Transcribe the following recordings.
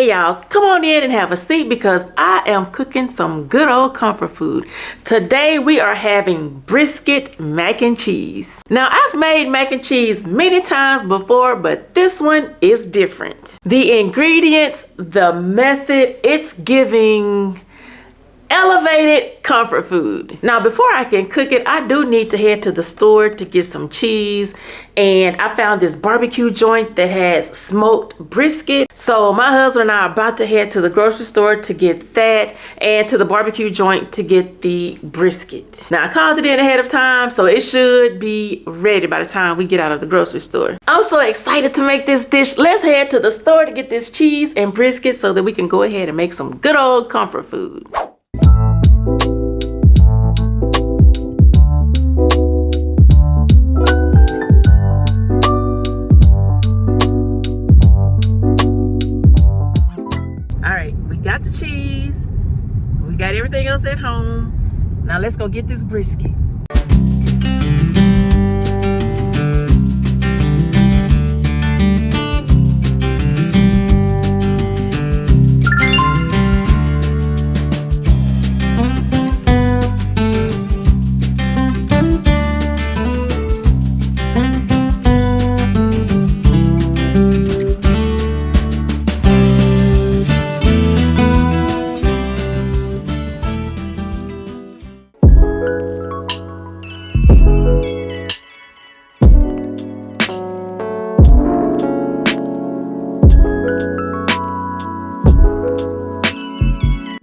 Hey y'all, come on in and have a seat because I am cooking some good old comfort food. Today we are having brisket mac and cheese. Now I've made mac and cheese many times before, but this one is different. The ingredients, the method, it's giving elevated comfort food. Now before I can cook it, I do need to head to the store to get some cheese, and I found this barbecue joint that has smoked brisket. So my husband and I are about to head to the grocery store to get that, and to the barbecue joint to get the brisket. Now I called it in ahead of time, so it should be ready by the time we get out of the grocery store. I'm so excited to make this dish. Let's head to the store to get this cheese and brisket so that we can go ahead and make some good old comfort food. Got the cheese, we got everything else at home. Now let's go get this brisket.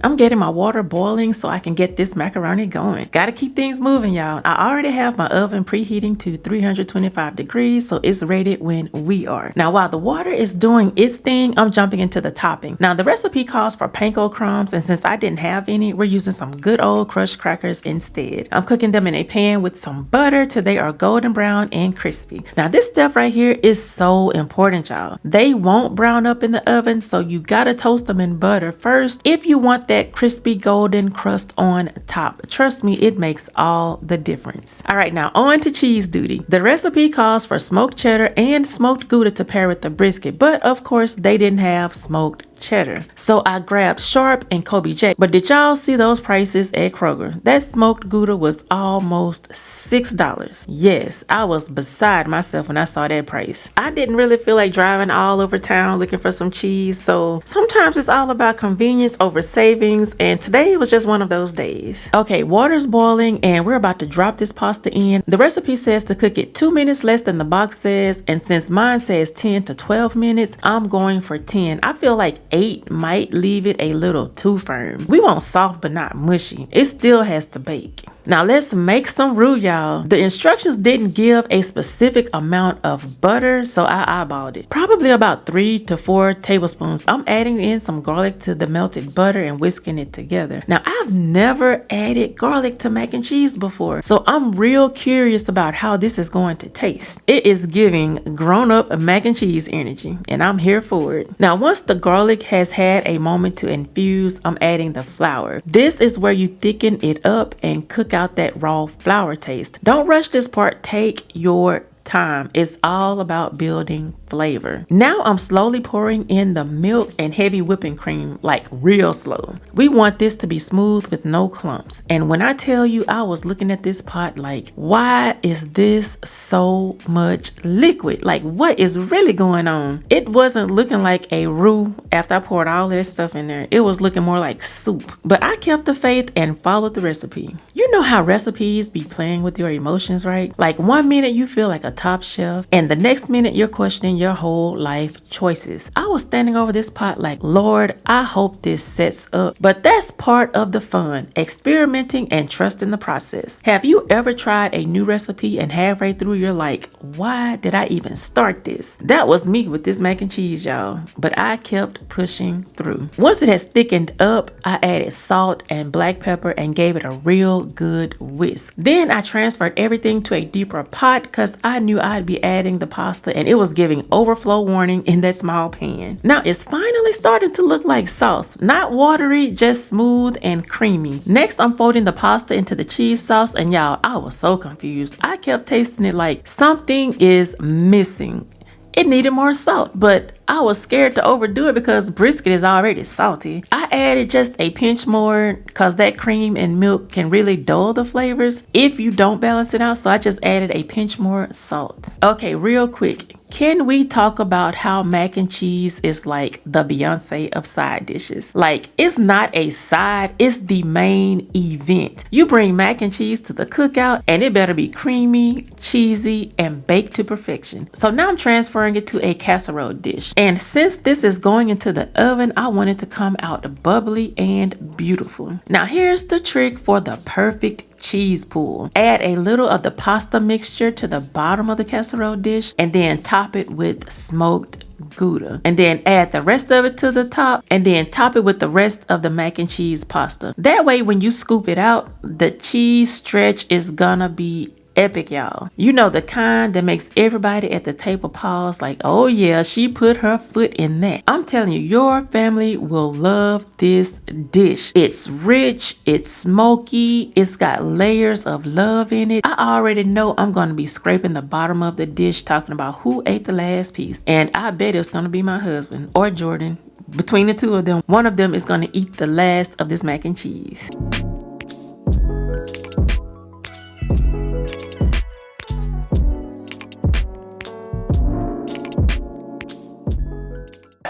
I'm getting my water boiling so I can get this macaroni going. Gotta keep things moving, y'all. I already have my oven preheating to 325 degrees, so it's ready when we are. Now, while the water is doing its thing, I'm jumping into the topping. Now, the recipe calls for Panko Crumbs, and since I didn't have any, we're using some good old crushed crackers instead. I'm cooking them in a pan with some butter till they are golden brown and crispy. Now, this step right here is so important, y'all. They won't brown up in the oven, so you gotta toast them in butter first if you want that crispy golden crust on top. Trust me, it makes all the difference. All right, now on to cheese duty. The recipe calls for smoked cheddar and smoked Gouda to pair with the brisket, but of course they didn't have smoked cheddar. So I grabbed Sharp and Kobe Jack. But did y'all see those prices at Kroger? That smoked Gouda was almost $6. Yes, I was beside myself when I saw that price. I didn't really feel like driving all over town looking for some cheese, so sometimes it's all about convenience over savings, and today was just one of those days. Okay, water's boiling and we're about to drop this pasta in. The recipe says to cook it 2 minutes less than the box says, and since mine says 10 to 12 minutes, I'm going for 10. I feel like 8 might leave it a little too firm. We want soft but not mushy. It still has to bake. Now let's make some roux, y'all. The instructions didn't give a specific amount of butter, so I eyeballed it. Probably about 3 to 4 tablespoons. I'm adding in some garlic to the melted butter and whisking it together. Now I've never added garlic to mac and cheese before, so I'm real curious about how this is going to taste. It is giving grown-up mac and cheese energy, and I'm here for it. Now once the garlic has had a moment to infuse, I'm adding the flour. This is where you thicken it up and cook out that raw flour taste. Don't rush this part. Take your time. It's all about building flavor. Now I'm slowly pouring in the milk and heavy whipping cream, like real slow. We want this to be smooth with no clumps. And when I tell you, I was looking at this pot like, why is this so much liquid? Like, what is really going on? It wasn't looking like a roux after I poured all this stuff in there. It was looking more like soup. But I kept the faith and followed the recipe. You know how recipes be playing with your emotions, right? Like 1 minute you feel like a top chef, and the next minute you're questioning your whole life choices. I was standing over this pot like, Lord, I hope this sets up. But that's part of the fun, experimenting and trusting the process. Have you ever tried a new recipe and halfway through you're like, why did I even start this? That was me with this mac and cheese, y'all. But I kept pushing through. Once it has thickened up, I added salt and black pepper and gave it a real good whisk. Then I transferred everything to a deeper pot because I knew I'd be adding the pasta, and it was giving overflow warning in that small pan. Now it's finally starting to look like sauce. Not watery, just smooth and creamy. Next, I'm folding the pasta into the cheese sauce, and y'all, I was so confused. I kept tasting it like something is missing. it needed more salt, but I was scared to overdo it because brisket is already salty. I added just a pinch more because that cream and milk can really dull the flavors if you don't balance it out. So I just added a pinch more salt. Okay, real quick. Can we talk about how mac and cheese is like the Beyonce of side dishes? Like, it's not a side, it's the main event. You bring mac and cheese to the cookout and it better be creamy, cheesy, and baked to perfection. So now I'm transferring it to a casserole dish. And since this is going into the oven, I want it to come out bubbly and beautiful. Now here's the trick for the perfect cheese pool. Add a little of the pasta mixture to the bottom of the casserole dish and then top it with smoked Gouda, and then add the rest of it to the top and then top it with the rest of the mac and cheese pasta. That way when you scoop it out, the cheese stretch is gonna be epic, y'all. You know, the kind that makes everybody at the table pause like, oh yeah, she put her foot in that. I'm telling you, your family will love this dish. It's rich, it's smoky, it's got layers of love in it. I already know I'm going to be scraping the bottom of the dish talking about who ate the last piece. And I bet it's going to be my husband or Jordan. Between the two of them, one of them is going to eat the last of this mac and cheese.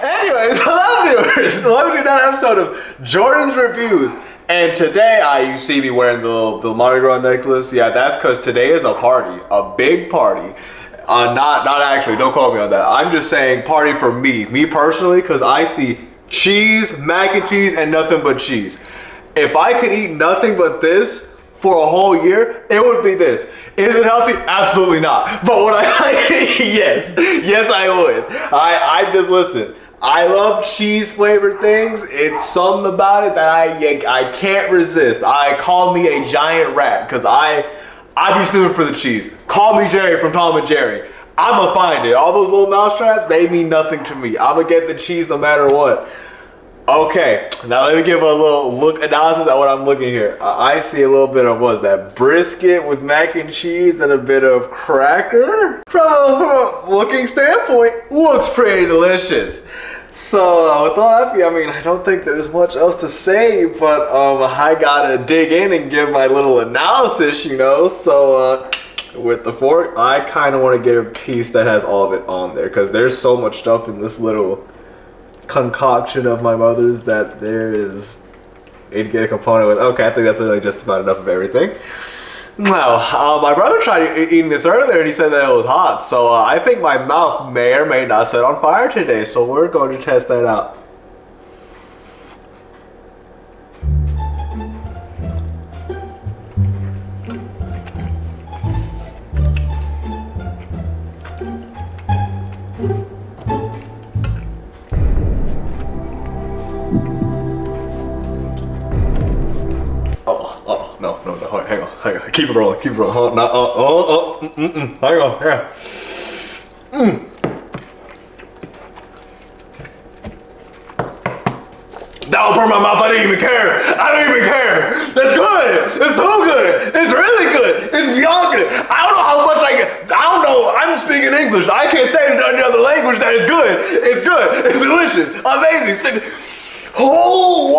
Anyways, hello viewers! Welcome to another episode of Jordan's Reviews. And today, you see me wearing the Mardi Gras necklace. Yeah, that's because today is a party, a big party. Not actually, don't quote me on that. I'm just saying party for me personally, because I see cheese, mac and cheese, and nothing but cheese. If I could eat nothing but this for a whole year, it would be this. Is it healthy? Absolutely not. But would I like it? Yes I would. I just listen. I love cheese flavored things. It's something about it that I can't resist. Call me a giant rat because I be snooping for the cheese. Call me Jerry from Tom and Jerry. I'ma find it. All those little mouse traps, they mean nothing to me. I'ma get the cheese no matter what. Okay, now let me give a little look analysis at what I'm looking here. I see a little bit of, what is that, brisket with mac and cheese and a bit of cracker. From a looking standpoint, looks pretty delicious. So with all that, I mean, I don't think there's much else to say, but I gotta dig in and give my little analysis, you know. So with the fork, I kind of want to get a piece that has all of it on there because there's so much stuff in this little concoction of my mother's that there is to get a component with. Okay, I think that's really just about enough of everything. Well, my brother tried eating this earlier and he said that it was hot, so I think my mouth may or may not set on fire today, so we're going to test that out. Hang on, keep it rolling. Hang on, yeah. That will burn my mouth, I don't even care. That's good, it's so good. It's really good, it's beyond good. I don't know how much I'm speaking English. I can't say it in any other language that it's good. It's good, it's delicious, amazing. Oh,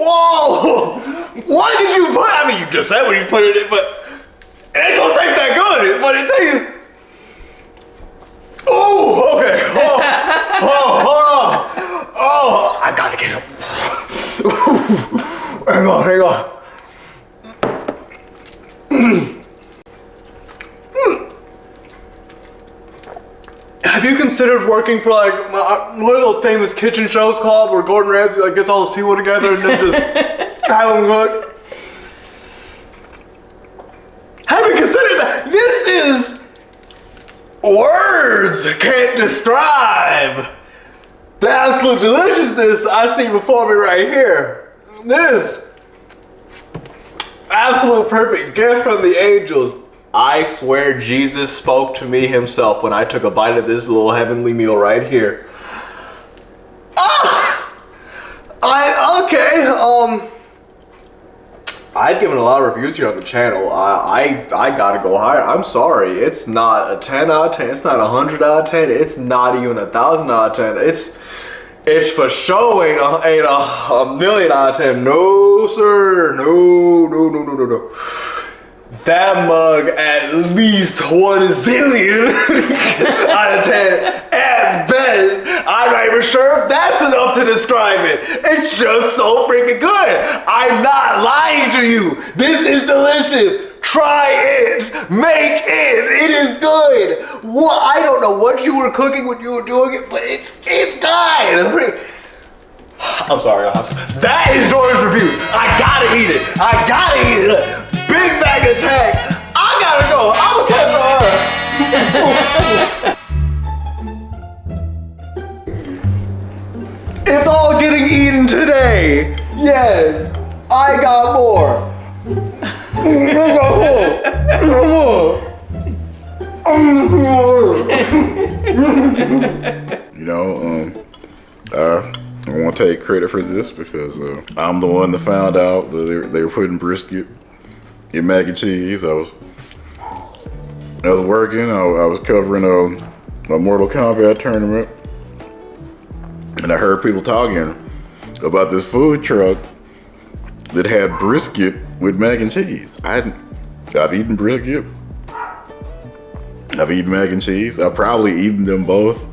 whoa. Why did you put, I mean, you just said when you put it in, but it ain't gonna taste that good, but it tastes, oh, okay, oh, I gotta get up. Hang on. Have you considered working for like one of those famous kitchen shows called where Gordon Ramsay like gets all those people together and then just have them cook? Have you considered that? This is words can't describe the absolute deliciousness I see before me right here. This absolute perfect gift from the angels. I swear Jesus spoke to me himself when I took a bite of this little heavenly meal right here. I I've given a lot of reviews here on the channel. I gotta go higher. I'm sorry. It's not a 10 out of 10. It's not a 100 out of 10. It's not even 1,000 out of 10. It's for showing ain't a million out of 10. No, sir. No. That mug at least 1 zillion out of 10 at best. I'm not even sure if that's enough to describe it. It's just so freaking good. I'm not lying to you. This is delicious. Try it. Make it. It is good. What? I don't know what you were cooking when you were doing it, but it's good. I'm sorry. That is Jordan's review. I gotta eat it. Big Mac attack. I gotta go. I'm gonna catch her. It's all getting eaten today. Yes, I got more. You know, I want to take credit for this because I'm the one that found out that they were putting brisket in mac and cheese. I was working. I was covering a Mortal Kombat tournament, and I heard people talking about this food truck that had brisket with mac and cheese. I've eaten brisket. I've eaten mac and cheese. I've probably eaten them both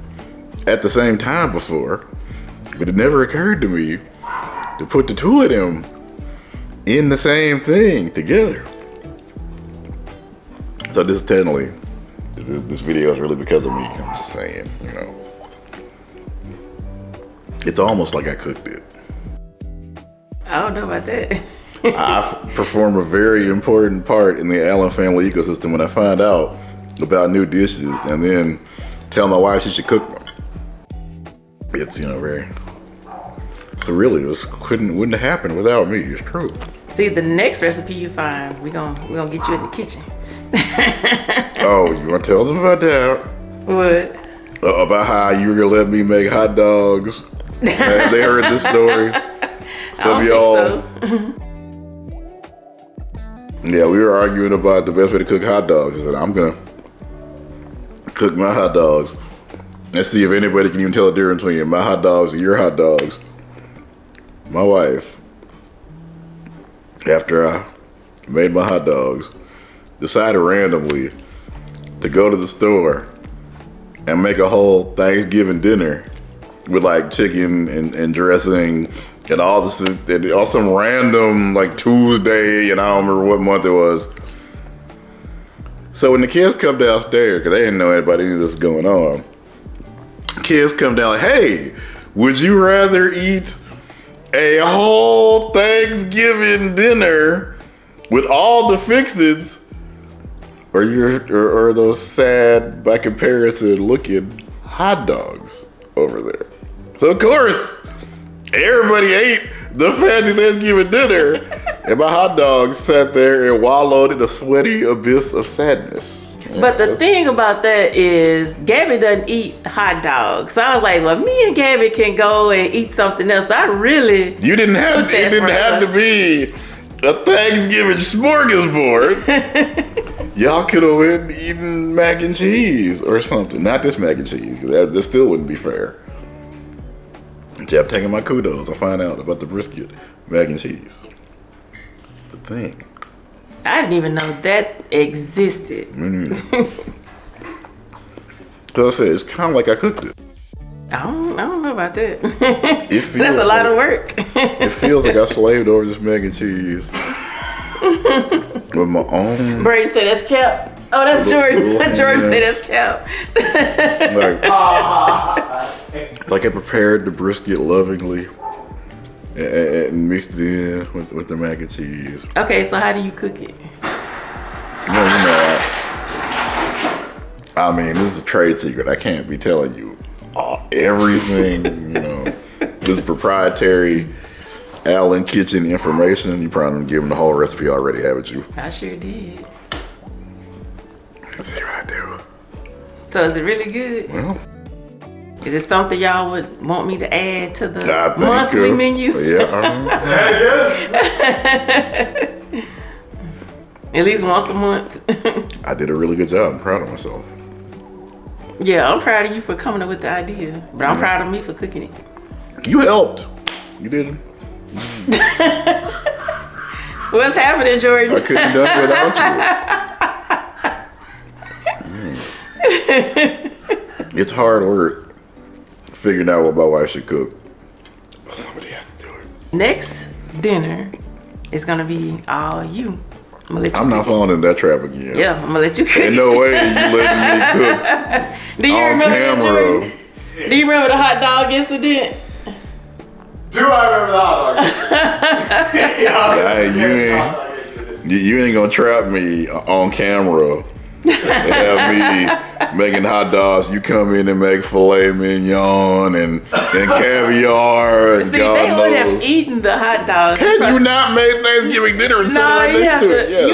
at the same time before, but it never occurred to me to put the two of them in the same thing together. So this video is really because of me. I'm just saying, you know. It's almost like I cooked it. I don't know about that. I perform a very important part in the Allen family ecosystem when I find out about new dishes and then tell my wife she should cook them. It's, you know, very. So really, this wouldn't have happened without me. It's true. See, the next recipe you find, we're gonna get you in the kitchen. Oh, you want to tell them about that? What? About how you were gonna let me make hot dogs. They heard this story. Some of y'all. Yeah, we were arguing about the best way to cook hot dogs. I said, I'm gonna cook my hot dogs and see if anybody can even tell the difference between my hot dogs and your hot dogs. My wife, after I made my hot dogs, decided randomly to go to the store and make a whole Thanksgiving dinner with like chicken and dressing and all this, and all some random like Tuesday, and I don't remember what month it was. So when the kids come downstairs, because they didn't know anybody knew this was going on, kids come down like, hey, would you rather eat a whole Thanksgiving dinner with all the fixings, or those sad, by comparison, looking hot dogs over there? So of course, everybody ate the fancy Thanksgiving dinner, and my hot dogs sat there and wallowed in a sweaty abyss of sadness. But the thing about that is, Gabby doesn't eat hot dogs. So I was like, well, me and Gabby can go and eat something else. I really It didn't have to be a Thanksgiving smorgasbord. Y'all could have went eating mac and cheese or something. Not this mac and cheese, because that still wouldn't be fair. I'm taking my kudos. I find out about the brisket mac and cheese. The thing. I didn't even know that existed. So I said, it's kind of like I cooked it. I don't know about that. It feels That's a lot of work. It feels like I slaved over this mac and cheese with my own. Brayden said that's cap. Oh, that's Jordan. Jordan said that's cap. Like I prepared the brisket lovingly and mixed it in with the mac and cheese. Okay, so how do you cook it? I mean, this is a trade secret. I can't be telling you everything, you know. This is proprietary Allen kitchen information. You probably given the whole recipe already, haven't you? I sure did. Let's see what I do. So is it really good? Well, is it something y'all would want me to add to the monthly menu? Yeah. At least once a month. I did a really good job. I'm proud of myself. Yeah, I'm proud of you for coming up with the idea. But I'm proud of me for cooking it. You helped. You didn't. What's happening, Jordan? I couldn't have done it without you. It's hard work figuring out what my wife should cook. But somebody has to do it. Next dinner is gonna be all you. I'm not falling in that trap again. Yeah, I'm gonna let you cook. Ain't no way you letting me cook Do you on remember that, camera. Jordan? Do you remember the hot dog incident? Do I remember the hot dog? You ain't gonna trap me on camera and have me making hot dogs. You come in and make filet mignon and caviar and See, God they would knows. have eaten the hot dogs. Had you not made Thanksgiving dinner and sit right next to it? Yes.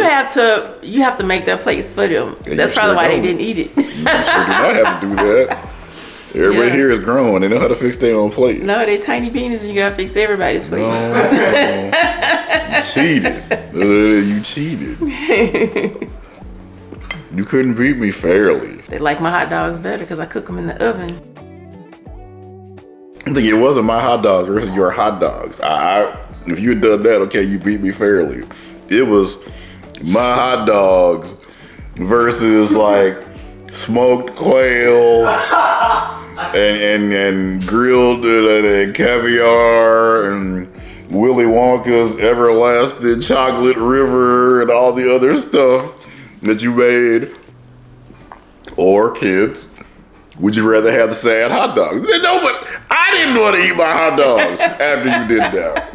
You have to make their plates for them. Yeah, That's you probably sure why they don't. didn't eat it. You sure do not have to do that. Everybody Yeah. here is grown. They know how to fix their own plate. No, they tiny penis and you gotta fix everybody's plate. No. You cheated. You cheated. You couldn't beat me fairly. They like my hot dogs better because I cook them in the oven. I think it wasn't my hot dogs versus your hot dogs. If you had done that, okay, you beat me fairly. It was my hot dogs versus like smoked quail and grilled and caviar and Willy Wonka's everlasting chocolate river and all the other stuff that you made. Or kids, would you rather have the sad hot dogs? No, but I didn't want to eat my hot dogs after you did that.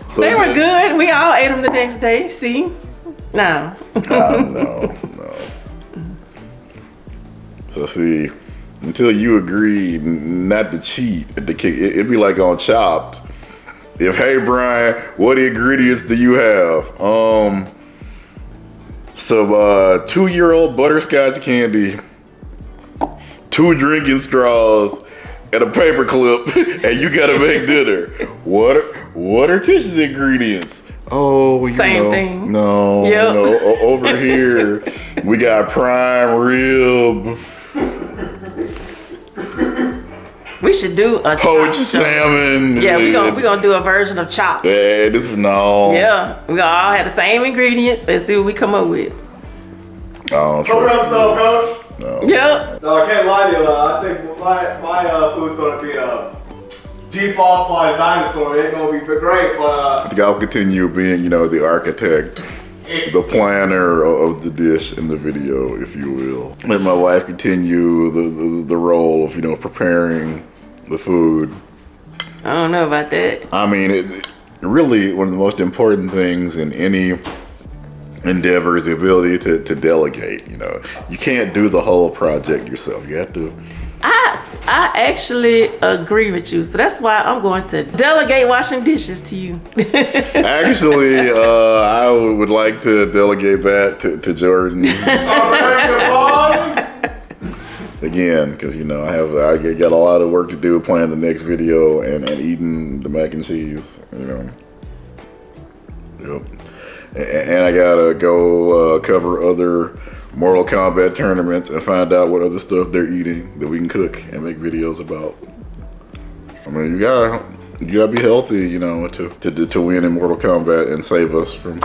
So They were good. We all ate them the next day. See? No. No. So see, until you agreed not to cheat at the kick, it'd be like on Chopped. If, hey Brian, what ingredients do you have? Some 2-year-old butterscotch candy, 2 drinking straws, and a paper clip, and you gotta make dinner. What are Tish's ingredients? Oh, Same thing. No, Yep. no. Over here, we got prime rib, We should do a poached chop show. salmon. Yeah, we gonna do a version of Chopped. Yeah, no. Yeah, we gonna all have the same ingredients and see what we come up with. I don't Cover up trust stuff, coach. you. No. Yep. No, I can't lie to you. I think my food's gonna be a defossilized dinosaur. It ain't gonna be great, I but think I'll continue being, the architect, the planner of the dish in the video, if you will. Let my wife continue the role of, preparing the food. I don't know about that. I mean, really, one of the most important things in any endeavor is the ability to delegate. You can't do the whole project yourself. You have to. I actually agree with you, so that's why I'm going to delegate washing dishes to you. Actually, I would like to delegate that to Jordan. Again, because I got a lot of work to do planning the next video and eating the mac and cheese. Yep. And I gotta go cover other Mortal Kombat tournaments and find out what other stuff they're eating that we can cook and make videos about. I mean, you gotta be healthy, to win in Mortal Kombat and save us from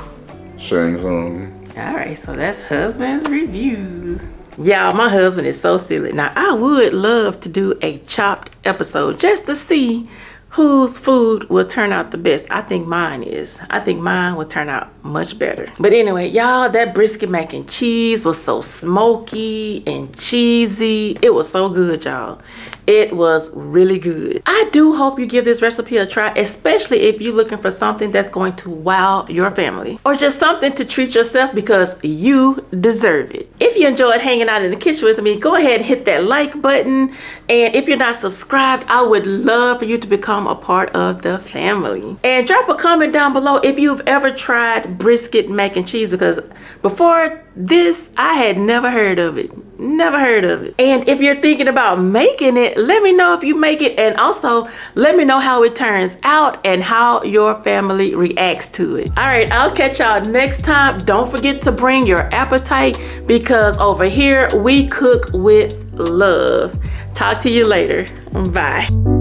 Shang Tsung. All right, so that's husband's review. Y'all, my husband is so silly. Now, I would love to do a Chopped episode just to see whose food will turn out the best. I think mine is. I think mine will turn out much better. But anyway, y'all, that brisket mac and cheese was so smoky and cheesy. It was so good, y'all. It was really good. I do hope you give this recipe a try, especially if you're looking for something that's going to wow your family or just something to treat yourself because you deserve it. If you enjoyed hanging out in the kitchen with me, go ahead and hit that like button. And if you're not subscribed, I would love for you to become a part of the family. And drop a comment down below if you've ever tried brisket mac and cheese, because before This, I had never heard of it. Never heard of it. And if you're thinking about making it, let me know if you make it, and also let me know how it turns out and how your family reacts to it. All right, I'll catch y'all next time. Don't forget to bring your appetite, because over here we cook with love. Talk to you later. Bye.